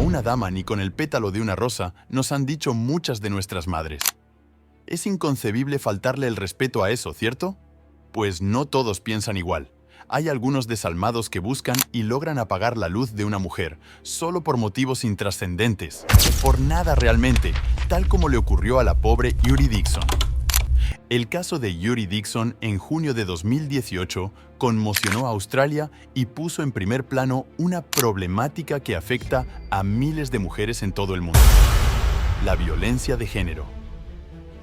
una dama ni con el pétalo de una rosa, nos han dicho muchas de nuestras madres. Es inconcebible faltarle el respeto a eso, ¿cierto? Pues no todos piensan igual. Hay algunos desalmados que buscan y logran apagar la luz de una mujer, solo por motivos intrascendentes, por nada realmente, tal como le ocurrió a la pobre Yuri Dixon. El caso de Yuri Dixon en junio de 2018 conmocionó a Australia y puso en primer plano una problemática que afecta a miles de mujeres en todo el mundo: la violencia de género.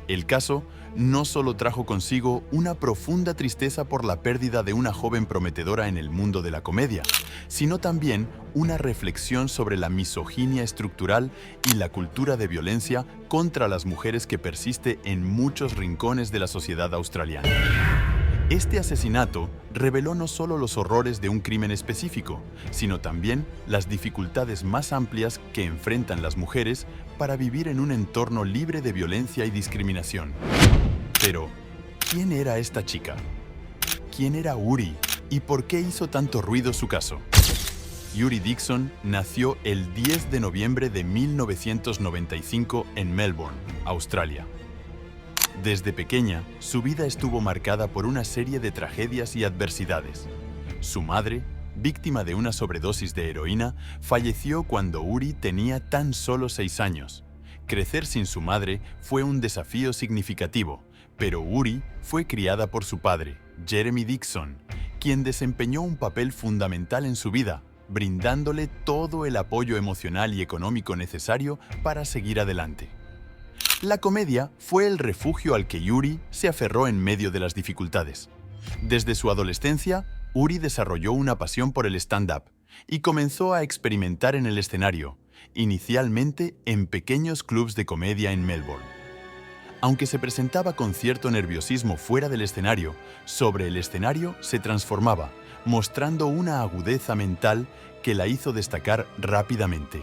El caso no solo trajo consigo una profunda tristeza por la pérdida de una joven prometedora en el mundo de la comedia, sino también una reflexión sobre la misoginia estructural y la cultura de violencia contra las mujeres que persiste en muchos rincones de la sociedad australiana. Este asesinato reveló no solo los horrores de un crimen específico, sino también las dificultades más amplias que enfrentan las mujeres para vivir en un entorno libre de violencia y discriminación. Pero, ¿quién era esta chica? ¿Quién era Uri? ¿Y por qué hizo tanto ruido su caso? Yuri Dixon nació el 10 de noviembre de 1995 en Melbourne, Australia. Desde pequeña, su vida estuvo marcada por una serie de tragedias y adversidades. Su madre, víctima de una sobredosis de heroína, falleció cuando Uri tenía tan solo 6 años. Crecer sin su madre fue un desafío significativo, pero Uri fue criada por su padre, Jeremy Dixon, quien desempeñó un papel fundamental en su vida, brindándole todo el apoyo emocional y económico necesario para seguir adelante. La comedia fue el refugio al que Yuri se aferró en medio de las dificultades. Desde su adolescencia, Uri desarrolló una pasión por el stand-up y comenzó a experimentar en el escenario, inicialmente en pequeños clubs de comedia en Melbourne. Aunque se presentaba con cierto nerviosismo fuera del escenario, sobre el escenario se transformaba, mostrando una agudeza mental que la hizo destacar rápidamente.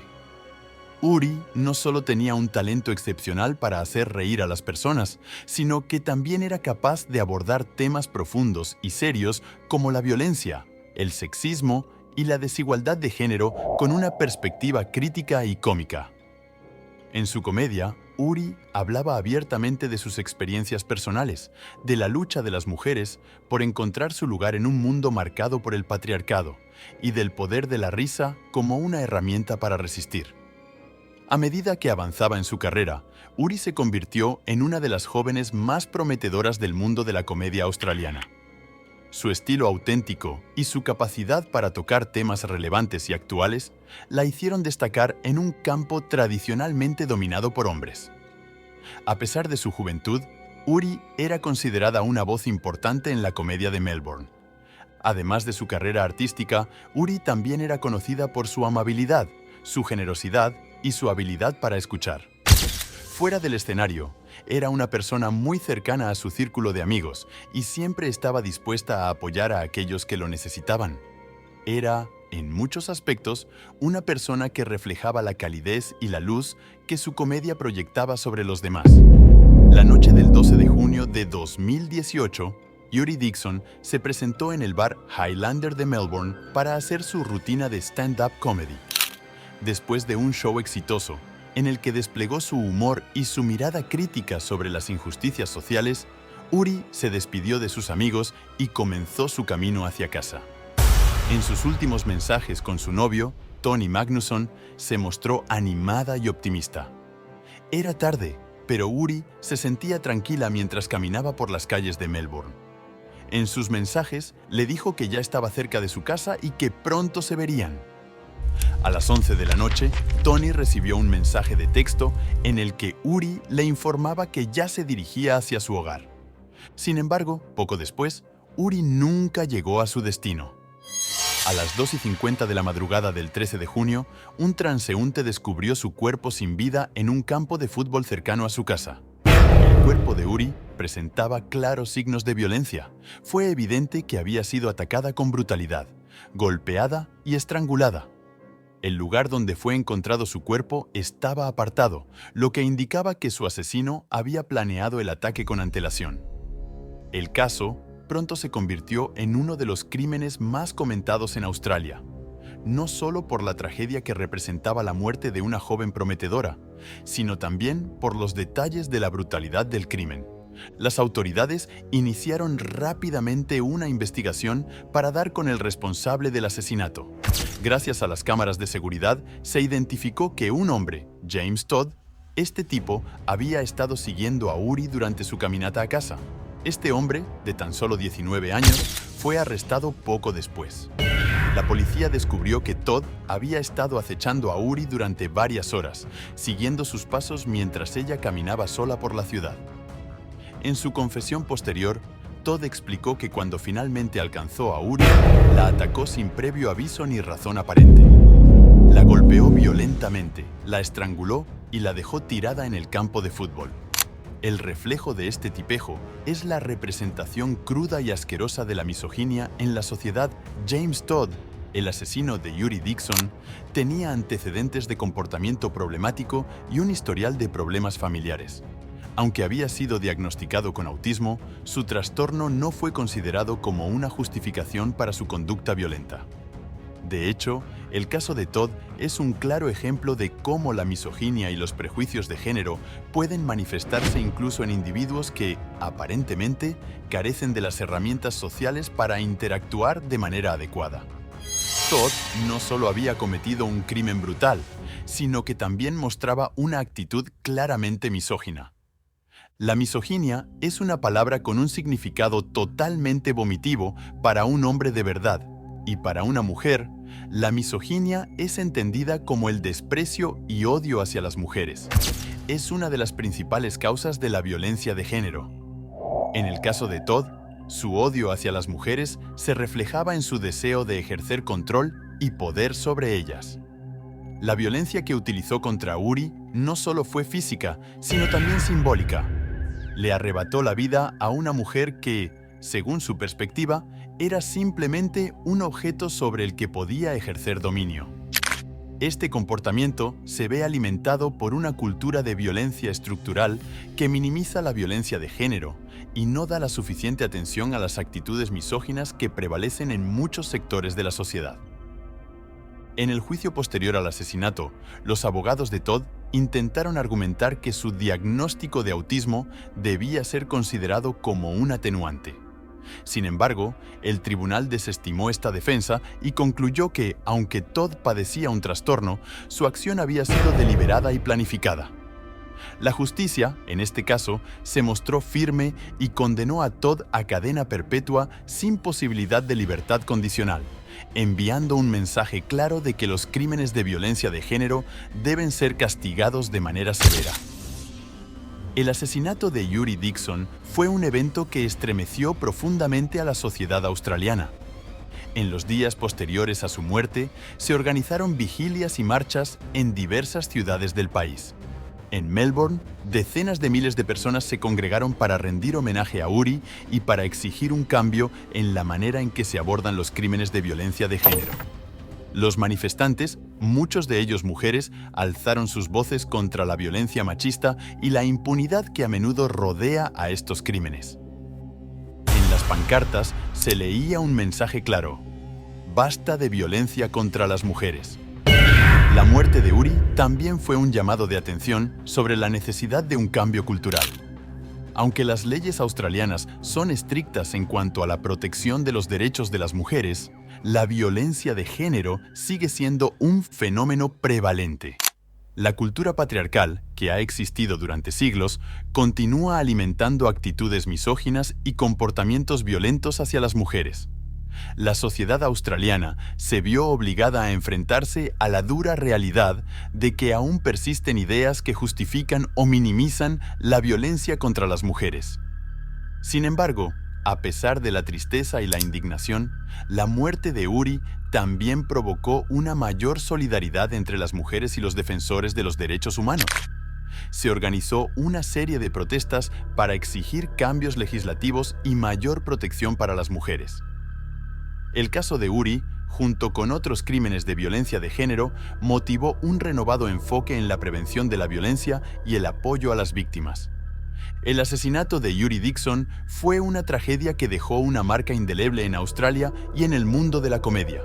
Uri no solo tenía un talento excepcional para hacer reír a las personas, sino que también era capaz de abordar temas profundos y serios como la violencia, el sexismo y la desigualdad de género con una perspectiva crítica y cómica. En su comedia, Uri hablaba abiertamente de sus experiencias personales, de la lucha de las mujeres por encontrar su lugar en un mundo marcado por el patriarcado y del poder de la risa como una herramienta para resistir. A medida que avanzaba en su carrera, Uri se convirtió en una de las jóvenes más prometedoras del mundo de la comedia australiana. Su estilo auténtico y su capacidad para tocar temas relevantes y actuales la hicieron destacar en un campo tradicionalmente dominado por hombres. A pesar de su juventud, Uri era considerada una voz importante en la comedia de Melbourne. Además de su carrera artística, Uri también era conocida por su amabilidad, su generosidad y su habilidad para escuchar. Fuera del escenario, era una persona muy cercana a su círculo de amigos y siempre estaba dispuesta a apoyar a aquellos que lo necesitaban. Era, en muchos aspectos, una persona que reflejaba la calidez y la luz que su comedia proyectaba sobre los demás. La noche del 12 de junio de 2018, Yuri Dixon se presentó en el bar Highlander de Melbourne para hacer su rutina de stand-up comedy. Después de un show exitoso, en el que desplegó su humor y su mirada crítica sobre las injusticias sociales, Uri se despidió de sus amigos y comenzó su camino hacia casa. En sus últimos mensajes con su novio, Tony Magnusson, se mostró animada y optimista. Era tarde, pero Uri se sentía tranquila mientras caminaba por las calles de Melbourne. En sus mensajes le dijo que ya estaba cerca de su casa y que pronto se verían. A las 11 de la noche, Tony recibió un mensaje de texto en el que Uri le informaba que ya se dirigía hacia su hogar. Sin embargo, poco después, Uri nunca llegó a su destino. A las 2:50 de la madrugada del 13 de junio, un transeúnte descubrió su cuerpo sin vida en un campo de fútbol cercano a su casa. El cuerpo de Uri presentaba claros signos de violencia. Fue evidente que había sido atacada con brutalidad, golpeada y estrangulada. El lugar donde fue encontrado su cuerpo estaba apartado, lo que indicaba que su asesino había planeado el ataque con antelación. El caso pronto se convirtió en uno de los crímenes más comentados en Australia. no solo por la tragedia que representaba la muerte de una joven prometedora, sino también por los detalles de la brutalidad del crimen. Las autoridades iniciaron rápidamente una investigación para dar con el responsable del asesinato. Gracias a las cámaras de seguridad, se identificó que un hombre, James Todd, este tipo había estado siguiendo a Uri durante su caminata a casa. Este hombre, de tan solo 19 años, fue arrestado poco después. La policía descubrió que Todd había estado acechando a Uri durante varias horas, siguiendo sus pasos mientras ella caminaba sola por la ciudad. En su confesión posterior, Todd explicó que cuando finalmente alcanzó a Uri, la atacó sin previo aviso ni razón aparente. La golpeó violentamente, la estranguló y la dejó tirada en el campo de fútbol. El reflejo de este tipejo es la representación cruda y asquerosa de la misoginia en la sociedad. James Todd, el asesino de Uri Dixon, tenía antecedentes de comportamiento problemático y un historial de problemas familiares. Aunque había sido diagnosticado con autismo, su trastorno no fue considerado como una justificación para su conducta violenta. De hecho, el caso de Todd es un claro ejemplo de cómo la misoginia y los prejuicios de género pueden manifestarse incluso en individuos que, aparentemente, carecen de las herramientas sociales para interactuar de manera adecuada. Todd no solo había cometido un crimen brutal, sino que también mostraba una actitud claramente misógina. La misoginia es una palabra con un significado totalmente vomitivo para un hombre de verdad, y para una mujer, la misoginia es entendida como el desprecio y odio hacia las mujeres. Es una de las principales causas de la violencia de género. En el caso de Todd, su odio hacia las mujeres se reflejaba en su deseo de ejercer control y poder sobre ellas. La violencia que utilizó contra Uri no solo fue física, sino también simbólica. Le arrebató la vida a una mujer que, según su perspectiva, era simplemente un objeto sobre el que podía ejercer dominio. Este comportamiento se ve alimentado por una cultura de violencia estructural que minimiza la violencia de género y no da la suficiente atención a las actitudes misóginas que prevalecen en muchos sectores de la sociedad. En el juicio posterior al asesinato, los abogados de Todd intentaron argumentar que su diagnóstico de autismo debía ser considerado como un atenuante. Sin embargo, el tribunal desestimó esta defensa y concluyó que, aunque Todd padecía un trastorno, su acción había sido deliberada y planificada. La justicia, en este caso, se mostró firme y condenó a Todd a cadena perpetua sin posibilidad de libertad condicional, enviando un mensaje claro de que los crímenes de violencia de género deben ser castigados de manera severa. El asesinato de Uri Dixon fue un evento que estremeció profundamente a la sociedad australiana. En los días posteriores a su muerte, se organizaron vigilias y marchas en diversas ciudades del país. En Melbourne, decenas de miles de personas se congregaron para rendir homenaje a Uri y para exigir un cambio en la manera en que se abordan los crímenes de violencia de género. Los manifestantes, muchos de ellos mujeres, alzaron sus voces contra la violencia machista y la impunidad que a menudo rodea a estos crímenes. En las pancartas se leía un mensaje claro: «Basta de violencia contra las mujeres». La muerte de Uri también fue un llamado de atención sobre la necesidad de un cambio cultural. Aunque las leyes australianas son estrictas en cuanto a la protección de los derechos de las mujeres, la violencia de género sigue siendo un fenómeno prevalente. La cultura patriarcal, que ha existido durante siglos, continúa alimentando actitudes misóginas y comportamientos violentos hacia las mujeres. La sociedad australiana se vio obligada a enfrentarse a la dura realidad de que aún persisten ideas que justifican o minimizan la violencia contra las mujeres. Sin embargo, a pesar de la tristeza y la indignación, la muerte de Uri también provocó una mayor solidaridad entre las mujeres y los defensores de los derechos humanos. Se organizó una serie de protestas para exigir cambios legislativos y mayor protección para las mujeres. El caso de Uri, junto con otros crímenes de violencia de género, motivó un renovado enfoque en la prevención de la violencia y el apoyo a las víctimas. El asesinato de Uri Dixon fue una tragedia que dejó una marca indeleble en Australia y en el mundo de la comedia.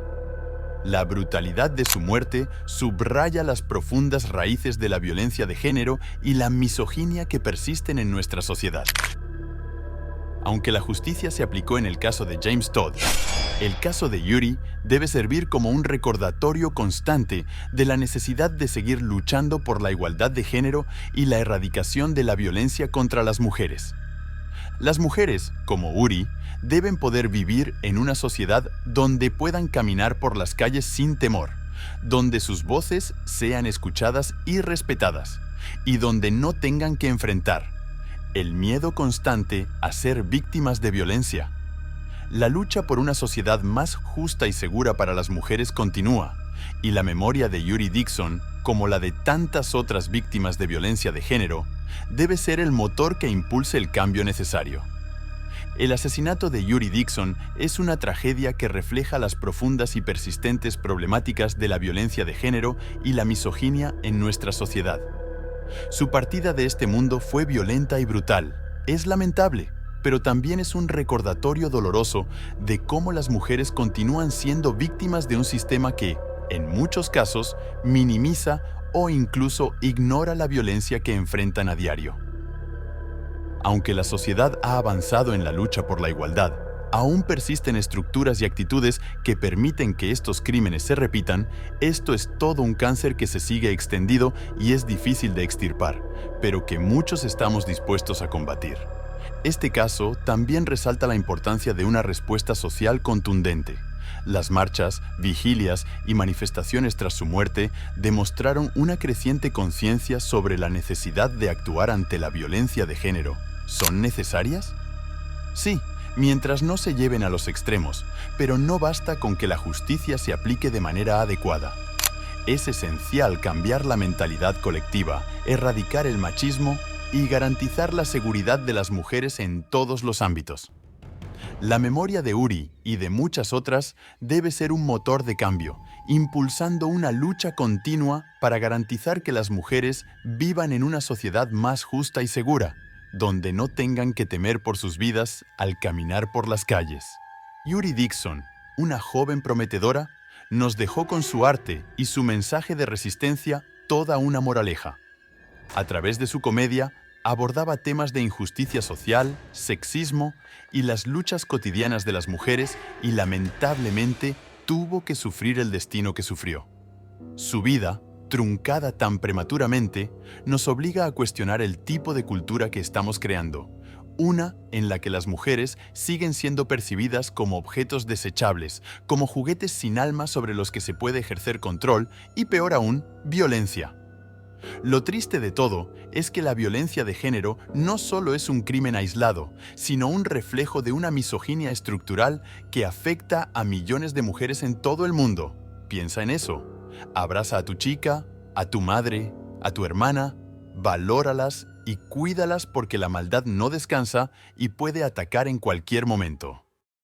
La brutalidad de su muerte subraya las profundas raíces de la violencia de género y la misoginia que persisten en nuestra sociedad. Aunque la justicia se aplicó en el caso de James Todd, el caso de Yuri debe servir como un recordatorio constante de la necesidad de seguir luchando por la igualdad de género y la erradicación de la violencia contra las mujeres. Las mujeres, como Uri, deben poder vivir en una sociedad donde puedan caminar por las calles sin temor, donde sus voces sean escuchadas y respetadas, y donde no tengan que enfrentar el miedo constante a ser víctimas de violencia. La lucha por una sociedad más justa y segura para las mujeres continúa, y la memoria de Yuri Dixon, como la de tantas otras víctimas de violencia de género, debe ser el motor que impulse el cambio necesario. El asesinato de Yuri Dixon es una tragedia que refleja las profundas y persistentes problemáticas de la violencia de género y la misoginia en nuestra sociedad. Su partida de este mundo fue violenta y brutal. Es lamentable, pero también es un recordatorio doloroso de cómo las mujeres continúan siendo víctimas de un sistema que, en muchos casos, minimiza o incluso ignora la violencia que enfrentan a diario. Aunque la sociedad ha avanzado en la lucha por la igualdad, aún persisten estructuras y actitudes que permiten que estos crímenes se repitan. Esto es todo un cáncer que se sigue extendido y es difícil de extirpar, pero que muchos estamos dispuestos a combatir. Este caso también resalta la importancia de una respuesta social contundente. Las marchas, vigilias y manifestaciones tras su muerte demostraron una creciente conciencia sobre la necesidad de actuar ante la violencia de género. ¿Son necesarias? Sí, mientras no se lleven a los extremos, pero no basta con que la justicia se aplique de manera adecuada. Es esencial cambiar la mentalidad colectiva, erradicar el machismo y garantizar la seguridad de las mujeres en todos los ámbitos. La memoria de Uri y de muchas otras debe ser un motor de cambio, impulsando una lucha continua para garantizar que las mujeres vivan en una sociedad más justa y segura, donde no tengan que temer por sus vidas al caminar por las calles. Yuri Dixon, una joven prometedora, nos dejó con su arte y su mensaje de resistencia toda una moraleja. A través de su comedia, abordaba temas de injusticia social, sexismo y las luchas cotidianas de las mujeres y, lamentablemente, tuvo que sufrir el destino que sufrió. Su vida, truncada tan prematuramente, nos obliga a cuestionar el tipo de cultura que estamos creando, una en la que las mujeres siguen siendo percibidas como objetos desechables, como juguetes sin alma sobre los que se puede ejercer control y, peor aún, violencia. Lo triste de todo es que la violencia de género no solo es un crimen aislado, sino un reflejo de una misoginia estructural que afecta a millones de mujeres en todo el mundo. Piensa en eso. Abraza a tu chica, a tu madre, a tu hermana, valóralas y cuídalas porque la maldad no descansa y puede atacar en cualquier momento.